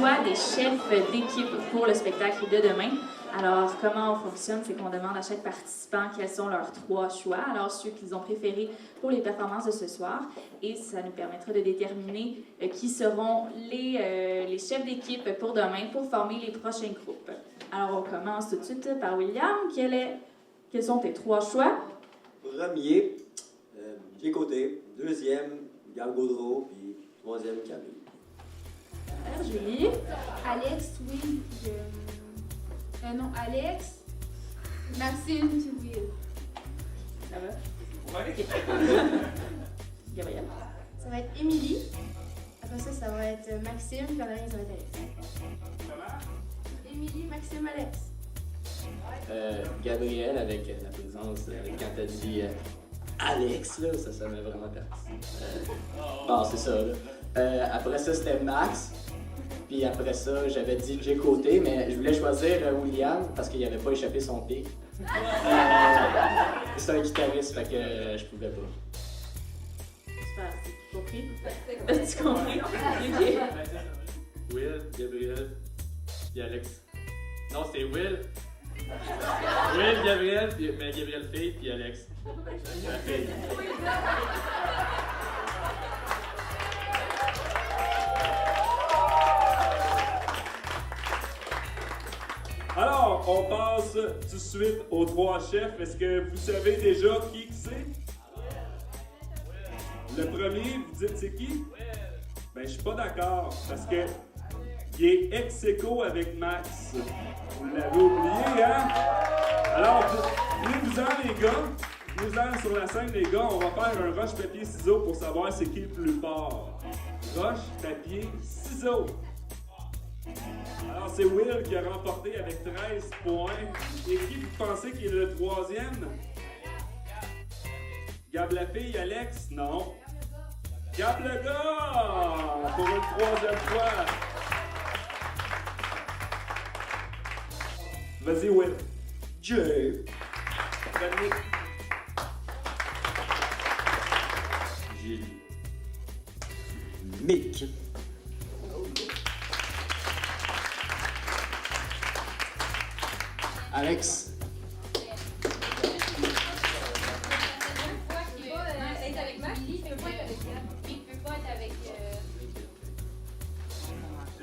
choix des chefs d'équipe pour le spectacle de demain. Alors, comment on fonctionne, c'est qu'on demande à chaque participant quels sont leurs 3 choix, alors ceux qu'ils ont préférés pour les performances de ce soir, et ça nous permettra de déterminer qui seront les chefs d'équipe pour demain pour former les prochains groupes. Alors, on commence tout de suite par William. Quels sont tes 3 choix? Premier, Jay Côté. Deuxième, Gal Gaudreau. Puis troisième, Camille. Julie. Alex, oui. Non, Alex. Maxime, oui. Ça va? Ouais. Gabriel. Ça va être Émilie. Après ça va être Maxime. Puis en dernier, ça va être Alex. Émilie, Maxime, Alex. Gabriel, avec la présence, quand t'as dit Alex, là, ça m'a vraiment perdu. Bon, c'est ça, là. Après ça, c'était Max. Puis après ça, j'avais dit Jay Côté, mais je voulais choisir William parce qu'il n'avait pas échappé son pic. C'est un guitariste, fait que je pouvais pas. Super, c'est compris? As-tu compris? OK. Will, Gabriel, puis Alex. Non, c'est Will. Will, Gabriel, mais Gabriel fille, puis Alex. La fille. Alors, on passe tout de suite aux 3 chefs. Est-ce que vous savez déjà qui c'est? Le premier, vous dites c'est qui? Ben, je suis pas d'accord, parce que il est ex-aequo avec Max. Vous l'avez oublié, hein? Alors, venez-vous-en, les gars. Venez-vous-en sur la scène, les gars. On va faire un roche, papier, ciseaux pour savoir c'est qui le plus fort. Roche, papier, ciseaux. Alors, c'est Will qui a remporté avec 13 points. Et qui vous pensez qui est le troisième? Gab la fille, Alex? Non. Gab le gars! Pour une 3e fois. Vas-y, Will. Jay. Dominique. Julie. Mick. Alex.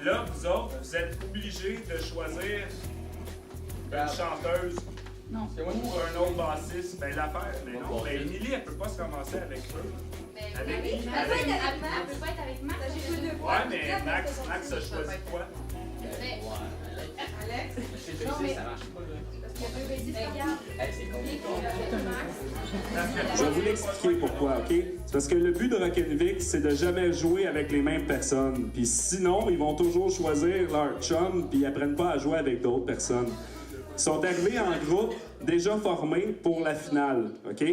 Là, vous autres, vous êtes obligés de choisir une chanteuse Non. ou un autre bassiste. Ben, l'affaire, mais non. Ben, Émilie, elle peut pas se ramasser avec eux. Avec qui? Elle peut pas être avec Max. Ouais, mais Max a choisi quoi? Alex. Non, mais ça marche pas, là. Je vais vous l'expliquer pourquoi, OK? C'est parce que le but de Rock'n'Vic, c'est de jamais jouer avec les mêmes personnes. Puis sinon, ils vont toujours choisir leur chum, puis ils apprennent pas à jouer avec d'autres personnes. Ils sont arrivés en groupe, déjà formés pour la finale, OK?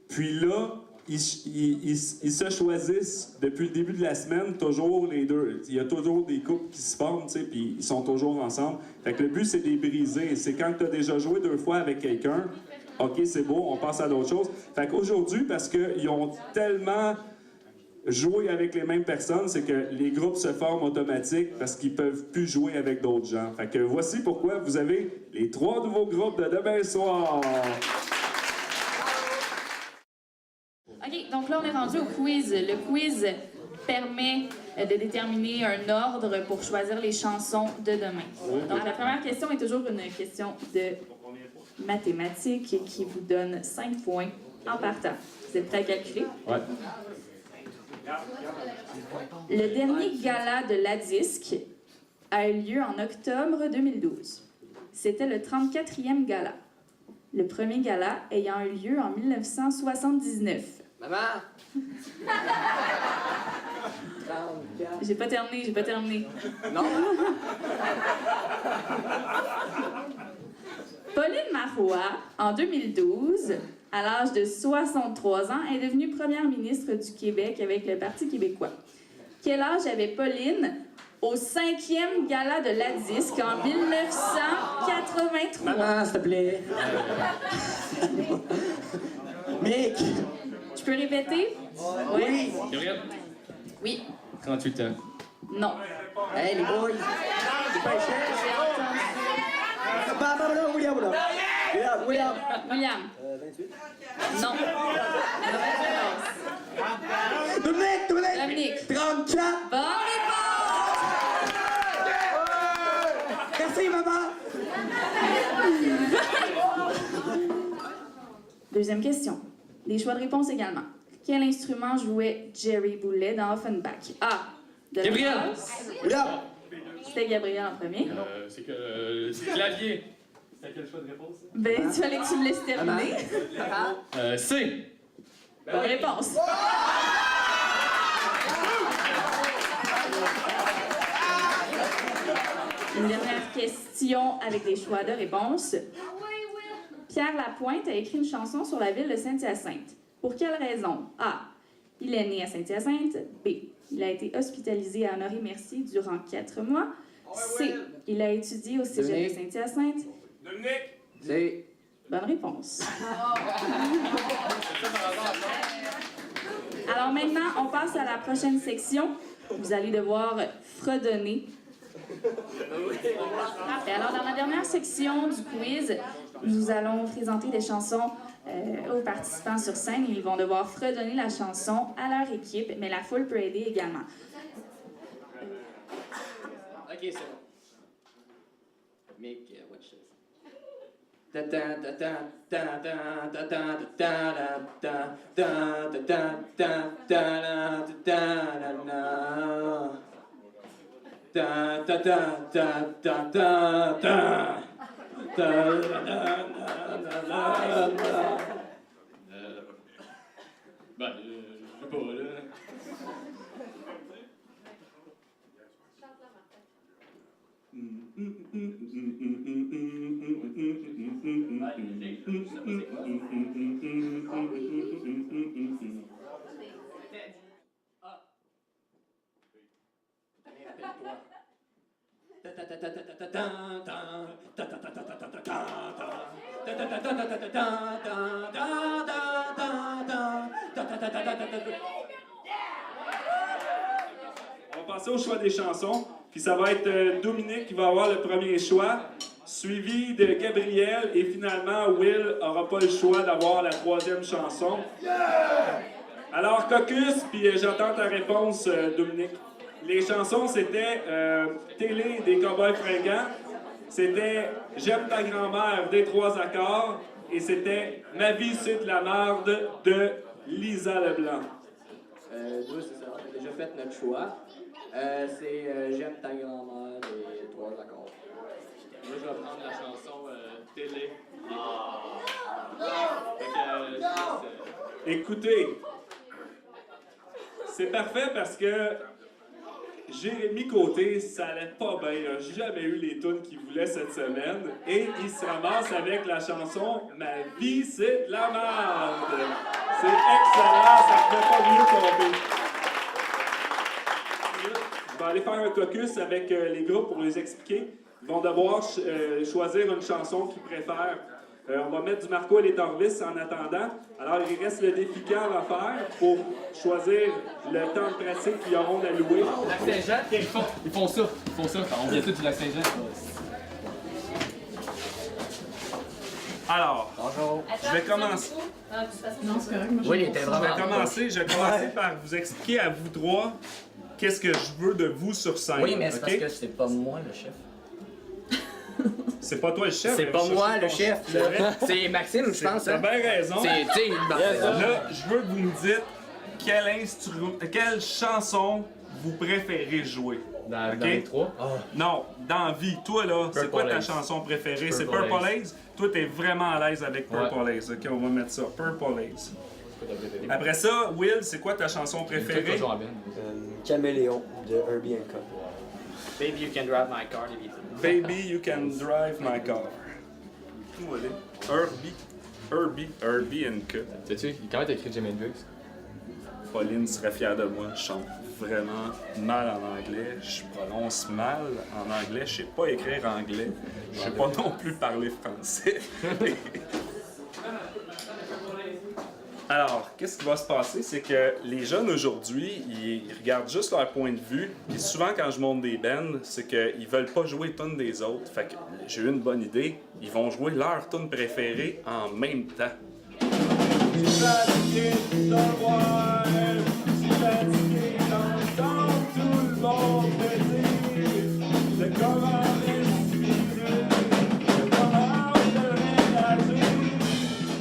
Puis là, ils se choisissent depuis le début de la semaine, toujours les deux. Il y a toujours des couples qui se forment, tu sais, puis ils sont toujours ensemble. Fait que le but, c'est de les briser. C'est quand tu as déjà joué 2 fois avec quelqu'un, OK, c'est beau, on passe à d'autres choses. Fait qu'aujourd'hui, parce qu'ils ont tellement joué avec les mêmes personnes, c'est que les groupes se forment automatiques parce qu'ils peuvent plus jouer avec d'autres gens. Fait que voici pourquoi vous avez les 3 nouveaux groupes de demain soir. OK, donc là, on est rendu au quiz. Le quiz permet de déterminer un ordre pour choisir les chansons de demain. Donc, la première question est toujours une question de mathématiques qui vous donne 5 points en partant. Vous êtes prêts à calculer? Ouais. Le dernier gala de la Disque a eu lieu en octobre 2012. C'était le 34e gala. Le premier gala ayant eu lieu en 1979. Maman! J'ai pas terminé. Non? Pauline Marois, en 2012, à l'âge de 63 ans, est devenue première ministre du Québec avec le Parti québécois. Quel âge avait Pauline au 5e gala de la Disque en 1983? Maman, s'il te plaît. Mick! Je peux répéter? Oui. Gabriel? Oui. 38 ans. Non. Hey, les boys! C'est pas cher! William! William. 28. Non. Mauvaise réponse. Dominique. 34! Bonne réponse! Merci, maman! Deuxième question. Des choix de réponse également. Quel instrument jouait Jerry Boulet dans Offenbach? A. De la Gabriel. basse. William! C'était Gabriel en premier. C'est clavier. C'est quel choix de réponse? Ben, tu fallait que tu me laisses terminer. C. Bonne réponse. Une dernière question avec des choix de réponse. Pierre Lapointe a écrit une chanson sur la ville de Saint-Hyacinthe. Pour quelle raison? A. Il est né à Saint-Hyacinthe. B. Il a été hospitalisé à Honoré-Merci durant 4 mois. C. Il a étudié au cégep de Saint-Hyacinthe. Dominique! C'est... Bonne réponse. Alors maintenant, on passe à la prochaine section. Vous allez devoir fredonner. Parfait. Alors, dans la dernière section du quiz, nous allons présenter des chansons aux participants sur scène et ils vont devoir fredonner la chanson à leur équipe, mais la foule peut aider également. Ok, c'est bon. Mick, watch this. Ben, je sais pas, là. On va passer au choix des chansons. Puis ça va être Dominique qui va avoir le premier choix, suivi de Gabriel. Et finalement, Will n'aura pas le choix d'avoir la troisième chanson. Alors, Caucus, puis j'attends ta réponse, Dominique. Les chansons, c'était Télé des Cowboys Fringants. C'était J'aime ta grand-mère des 3 accords. Et c'était Ma vie, c'est de la merde de Lisa Leblanc. Nous, c'est ça, on a déjà fait notre choix. C'est J'aime ta grand-mère et 3 accords. Moi, je vais prendre la chanson Télé. Écoutez, c'est parfait parce que Jérémy Côté, ça allait pas bien. Il n'a jamais eu les tunes qu'il voulait cette semaine. Et il se ramasse avec la chanson Ma vie, c'est de la merde. C'est excellent, ça ne peut pas mieux tomber. Je vais aller faire un caucus avec les groupes pour les expliquer. Ils vont devoir choisir une chanson qu'ils préfèrent. On va mettre du Marco et les Torvis en attendant. Alors, il reste le défi cœur à faire pour choisir le temps de pratique qu'ils auront alloué. Lac Saint-Jean, ils font ça. On vient tous du Lac Saint-Jean. Alors, Bonjour. je vais commencer. Oui, il était vraiment Je vais commencer par vous expliquer à vous trois qu'est-ce que je veux de vous sur scène. Oui, mais c'est ok? parce que c'est pas moi le chef. C'est pas toi le chef. C'est pas moi le chef, C'est vrai. là. C'est Maxime, je pense. T'as Hein? bien raison. C'est, tu sais, Là, je veux que vous me dites quelle chanson vous préférez jouer. Dans Ok? les 3. Non, dans la vie, toi là, c'est quoi ta Haze. chanson préférée? C'est Purple Purple Haze. Haze? Toi, t'es vraiment à l'aise avec Purple Haze. Ok, on va mettre ça. Purple Haze. Après ça, Will, c'est quoi ta chanson préférée? Caméléon de Herbie Hancock. Baby, you can drive my car, Baby, you can drive my car. Où elle est? Herbie and Cut. Sais-tu, comment t'as écrit Jimi Hendrix? Pauline serait fière de moi. Je chante vraiment mal en anglais. Je prononce mal en anglais. Je sais pas écrire anglais. Je sais pas non plus parler français. Alors, qu'est-ce qui va se passer? C'est que les jeunes aujourd'hui, ils regardent juste leur point de vue. Puis souvent, quand je monte des bands, c'est qu'ils veulent pas jouer tonnes des autres. Fait que j'ai eu une bonne idée. Ils vont jouer leur tune préférée en même temps.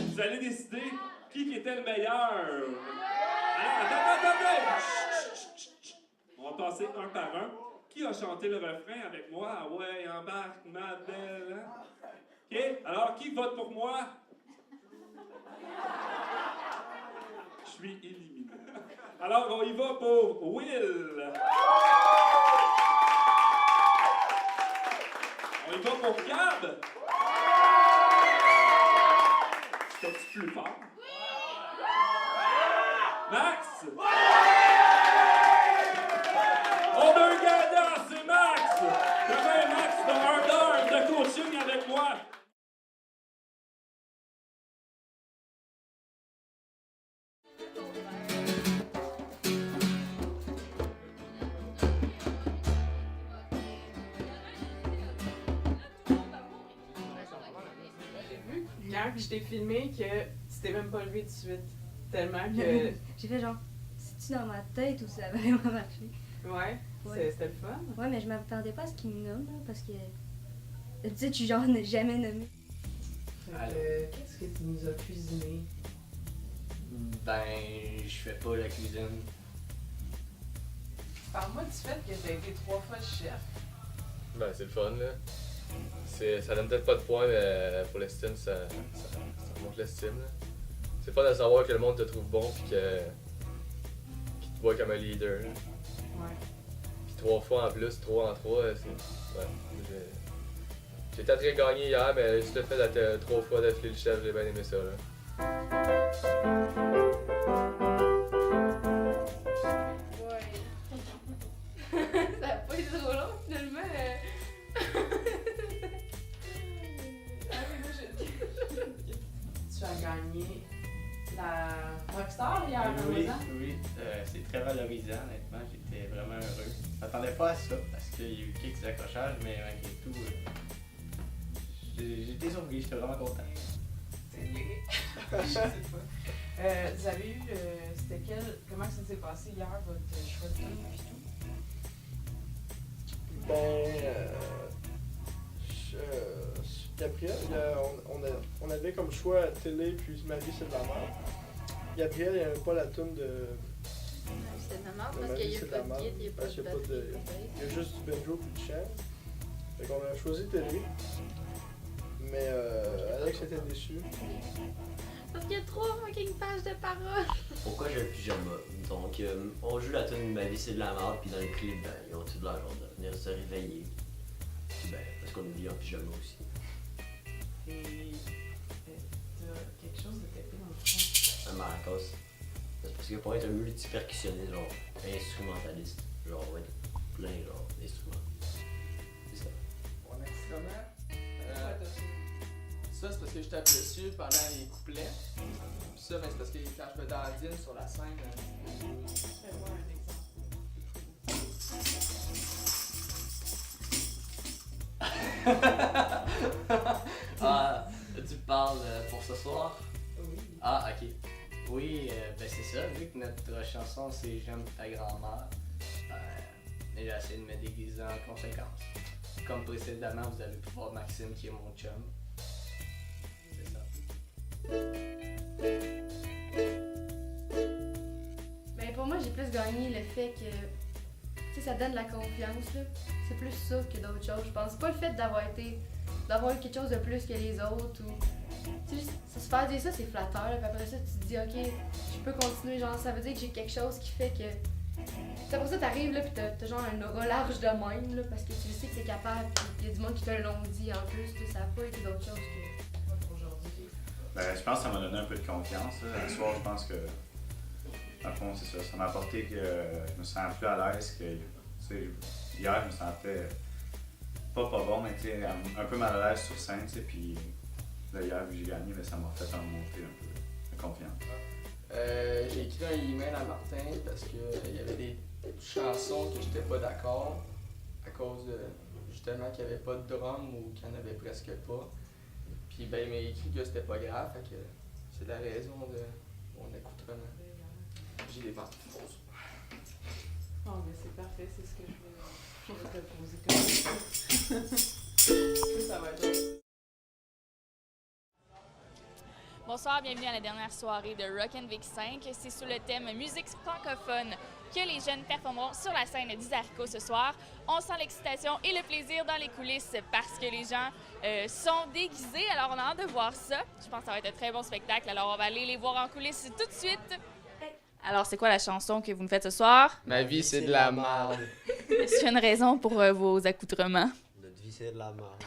Vous allez décider qui était le meilleur. Alors, attends. Chut. On va passer un par un. Qui a chanté le refrain avec moi? Ah ouais, embarque, ma belle. Hein? OK? Alors, qui vote pour moi? Je suis éliminé. Alors, on y va pour Will. On y va pour Gab. C'est plus fort. Max. On a un gagnant, c'est Max. Demain, Max de 1 heure de coaching avec moi. Quand je t'ai filmé que tu t'es même pas levé tout de suite. Tellement que. J'ai fait genre, c'est-tu dans ma tête ou ça a vraiment marché? Ouais, Ouais. c'était le fun. Ouais, mais je m'attendais pas à ce qu'il me nomme, là, parce que. Tu sais, tu genre n'ai jamais nommé. Qu'est-ce que tu nous as cuisiné? Ben, je fais pas la cuisine. Parle-moi du fait que t'as été 3 fois chef. Ben, c'est le fun, là. Ça donne peut-être pas de points, mais pour l'estime, ça monte l'estime, là. C'est fun de savoir que le monde te trouve bon pis qu'il te voit comme un leader, là. Ouais. Pis 3 fois en plus, 3 en 3, c'est... Ouais. J'ai tenté de gagner hier, mais juste le fait d'être 3 fois d'affilée le chef, j'ai bien aimé ça, là. Ça a pas été trop long finalement. Tu as gagné la Rockstar hier, Oui, Ramazan? oui. C'est très valorisant, honnêtement. J'étais vraiment heureux. Je m'attendais pas à ça parce qu'il y a eu quelques accrochages, mais malgré tout, j'étais surpris, j'étais vraiment content. C'est lié. Je sais pas. Vous avez eu, c'était quel, comment ça s'est passé hier, votre choix de film et tout? Gabriel, on avait comme choix télé puis Ma vie c'est de la merde. Gabriel, il n'y avait pas la toune de. C'était de la merde de parce Ma qu'il vie y a c'est eu de la pas de merde. kit, il y a pas Parce de qu'il y a pas de. Il y a juste du banjo puis du chant. Fait qu'on a choisi télé. Mais Alex était déçu. Parce qu'il y a trop fucking pages de paroles. Pourquoi j'ai un pyjama? Donc, on joue la tune Ma vie c'est de la merde, puis dans le clip, ben, ils ont tout l'air de venir se réveiller. Puis, ben, parce qu'on oublie en pyjama aussi. Et t'as quelque chose de tapé dans le fond. Un maracas. C'est parce que pour être un multi-percussionniste, genre instrumentaliste, genre, ouais, plein, genre, d'instruments. C'est ça. Mon instrument, ça c'est parce que je tape dessus pendant les couplets. Puis ça, ben, c'est parce que quand je me dandine sur la scène, Fais-moi un exemple. Ah, tu parles pour ce soir? Oui. Ah, ok. Oui, ben c'est ça, vu que notre chanson c'est J'aime ta grand-mère, j'ai essayé de me déguiser en conséquence. Comme précédemment, vous avez pu voir Maxime qui est mon chum. C'est ça. Ben pour moi, j'ai plus gagné le fait que, tu sais, ça donne la confiance, là. C'est plus ça que d'autres choses, je pense. C'est pas le fait d'avoir eu quelque chose de plus que les autres ou... Tu sais, juste, se faire dire ça, c'est flatteur, là. Puis après ça, tu te dis, ok, je peux continuer, genre, ça veut dire que j'ai quelque chose qui fait que... C'est pour ça que t'arrives, là, pis t'as genre un aura large de même, là, parce que tu sais que t'es capable, pis il y a du monde qui te l'ont dit en plus, que ça a pas été d'autre chose que aujourd'hui. Ben, je pense que ça m'a donné un peu de confiance. Là. Ce soir, je pense que, dans le fond, c'est ça. Ça m'a apporté que je me sens plus à l'aise. Que, tu sais, hier, je me sentais pas bon, mais tu sais, un peu mal à l'aise sur scène. Tu sais, puis là, hier, vu que j'ai gagné, ben, ça m'a fait en monter un peu de confiance. J'ai écrit un email à Martin parce qu'il y avait des chansons que j'étais pas d'accord à cause de justement qu'il n'y avait pas de drum ou qu'il n'y en avait presque pas. Puis ben, il m'a écrit que c'était pas grave, fait que c'est la raison de mon accoutrement. J'ai des bandes fausses. Oh, mais c'est parfait, c'est ce que je vais te poser comme question. Ça va être. Bonsoir, bienvenue à la dernière soirée de Rock & Vic 5. C'est sous le thème musique francophone que les jeunes performeront sur la scène du Zarco ce soir. On sent l'excitation et le plaisir dans les coulisses parce que les gens sont déguisés. Alors, on a hâte de voir ça. Je pense que ça va être un très bon spectacle. Alors, on va aller les voir en coulisses tout de suite. Alors, c'est quoi la chanson que vous me faites ce soir? Ma vie, c'est de la merde. Est-ce qu'il y a une raison pour vos accoutrements? Notre vie, c'est de la merde.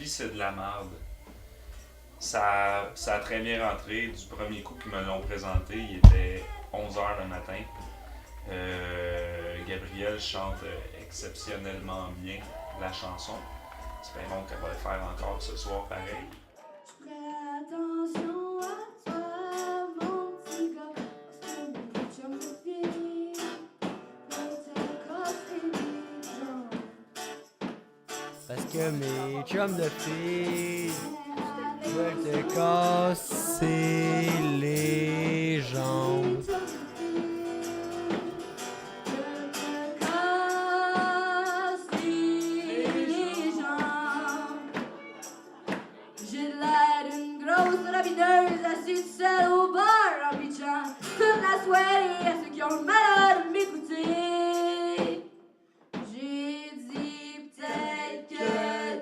C'est de la merde. Ça a très bien rentré. Du premier coup qu'ils me l'ont présenté, il était 11h le matin. Gabrielle chante exceptionnellement bien la chanson. Espérons qu'elle va le faire encore ce soir pareil. Parce que mes chums de filles veulent te casser les jambes. J'ai l'air d'une grosse rabineuse assise seule au bar en pitchant toute la soirée à ceux qui ont le malheur de m'écouter. J'ai dit peut-être que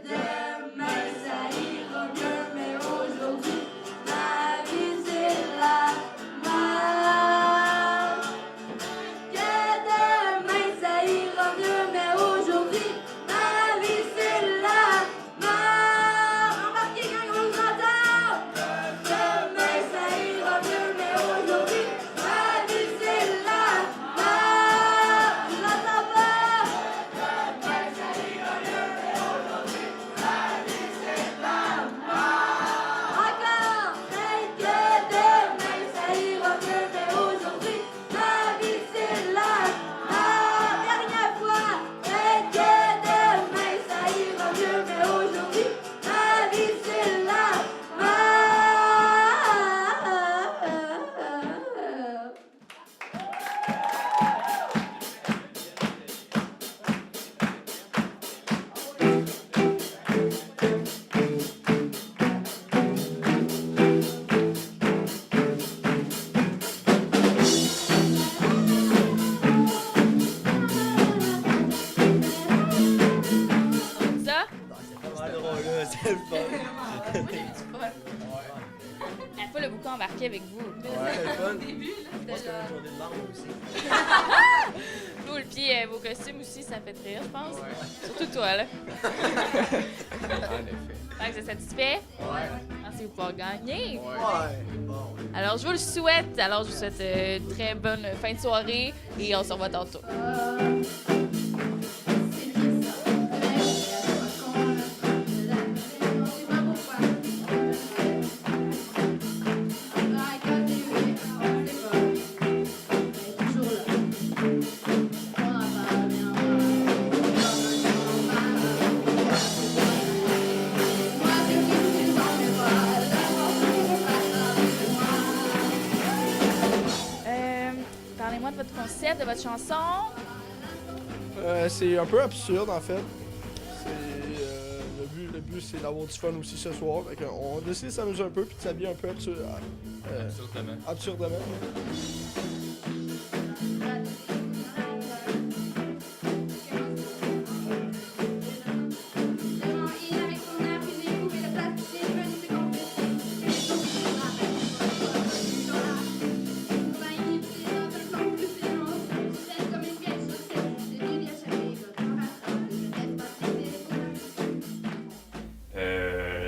demain ça ira mieux, mais aujourd'hui ma vie c'est la merde. Que demain ça ira mieux, mais aujourd'hui ma vie c'est la merde. Embarquez quand on vous entend. Demain ça ira mieux, mais aujourd'hui ma vie c'est la merde. Je l'entends pas. Demain ça ira mieux, mais aujourd'hui ma vie c'est la merde. Encore. Peut-être que demain ça ira mieux, mais aujourd'hui ma vie c'est la merde. Dernière fois. Peut-être que demain ça ira mieux, mais aujourd'hui ma vie c'est la merde. Ça? C'est drôle, là, c'est le fun. Moi, j'ai du fun. La fois, le bouquin embarqué avec vous. Ouais, c'est le fun. Au début, là, Je pense c'était qu'il y a genre... une journée de marde aussi. cool. Puis vos costumes aussi, ça fait rire, je pense. Surtout toi, là. En effet. Fait que vous êtes satisfait? Ouais. Pensez-vous pouvoir gagner? Ouais. Alors, je vous le souhaite. Alors, je vous souhaite une très bonne fin de soirée et on se revoit tantôt. Parlez-moi de votre concept, de votre chanson. C'est un peu absurde en fait. Le but c'est d'avoir du fun aussi ce soir. On a décidé de s'amuser un peu puis de s'habiller un peu absurdement.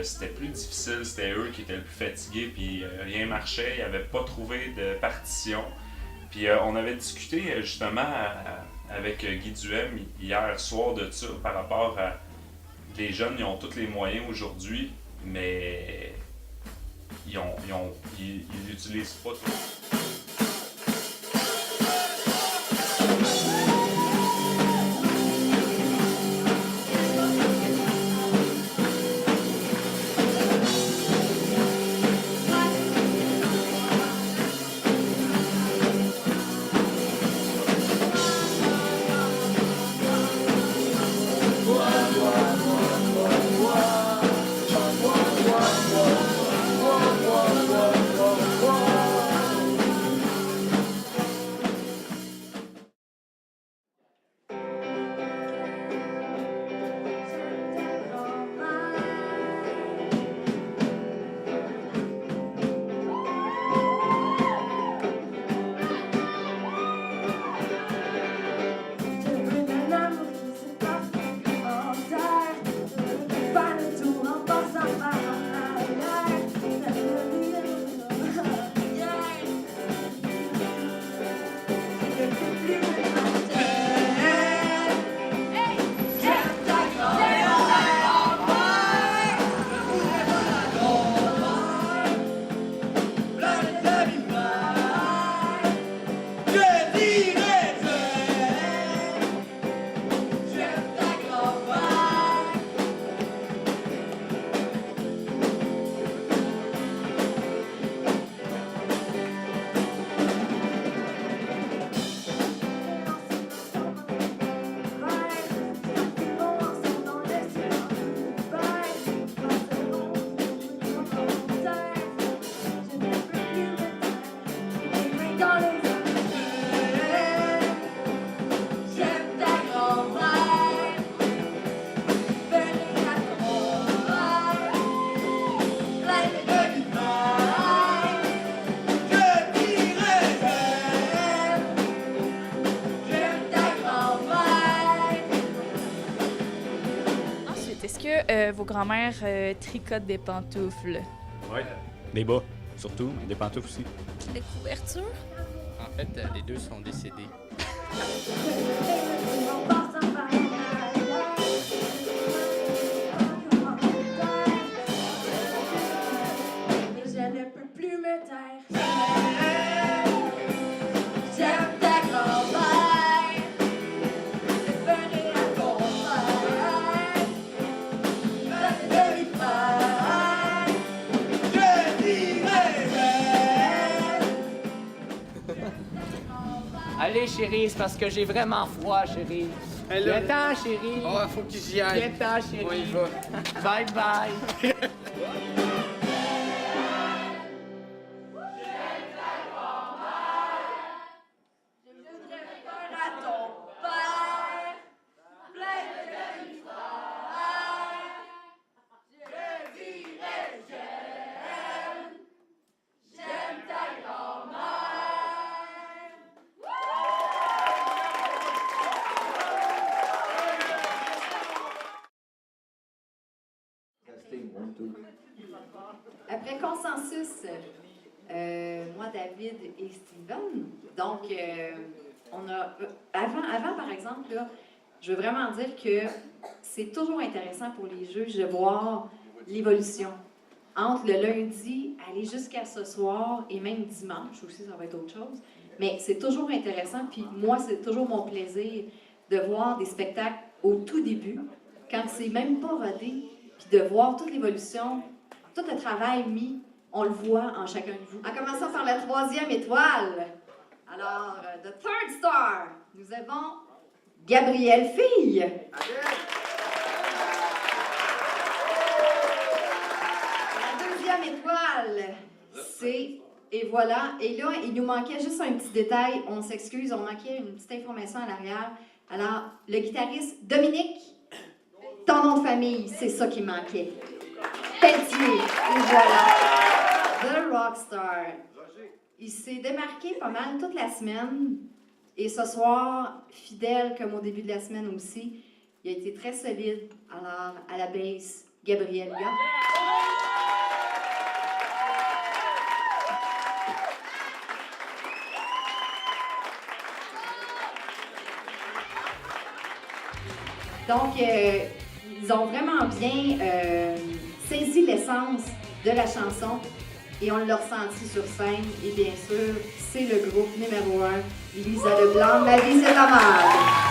C'était plus difficile, c'était eux qui étaient le plus fatigués, puis rien marchait, ils n'avaient pas trouvé de partition. Puis on avait discuté justement avec Guy Duhem hier soir de ça par rapport à les jeunes, ils ont tous les moyens aujourd'hui, mais ils l'utilisent pas tout. Vos grand-mères tricotent des pantoufles. Oui, des bas, surtout, mais des pantoufles aussi. Des couvertures? En fait, les deux sont décédés. Je ne peux plus me taire. J'aime ta grand-mère. Je ferai un concert. Allez, chérie, c'est parce que j'ai vraiment froid, chérie. Viens-t'en, chérie. Oh, faut que j'y aille. Viens-t'en, chérie. On y va. Bye bye. Après consensus, moi, David et Steven, donc, on a... Avant, par exemple, là, je veux vraiment dire que c'est toujours intéressant pour les juges de voir l'évolution. Entre le lundi, aller jusqu'à ce soir, et même dimanche aussi, ça va être autre chose. Mais c'est toujours intéressant, puis moi, c'est toujours mon plaisir de voir des spectacles au tout début, quand c'est même pas rodé, puis de voir toute l'évolution, tout le travail mis, on le voit en chacun de vous. En commençant par la 3e étoile. Alors, the third star, nous avons Gabrielle Fille. La 2e étoile, c'est... Et voilà. Et là, il nous manquait juste un petit détail. On s'excuse, on manquait une petite information à l'arrière. Alors, le guitariste Dominique, ton nom de famille, c'est ça qui manquait. Pelletier. Et voilà. The Rockstar. Il s'est démarqué pas mal toute la semaine. Et ce soir, fidèle comme au début de la semaine aussi, il a été très solide. Alors, à la basse, Gabriel Gott. Donc, ils ont vraiment bien saisi l'essence de la chanson et on l'a ressenti sur scène. Et bien sûr, c'est le groupe numéro 1, Lisa Leblanc, Ma vie c'est la merde.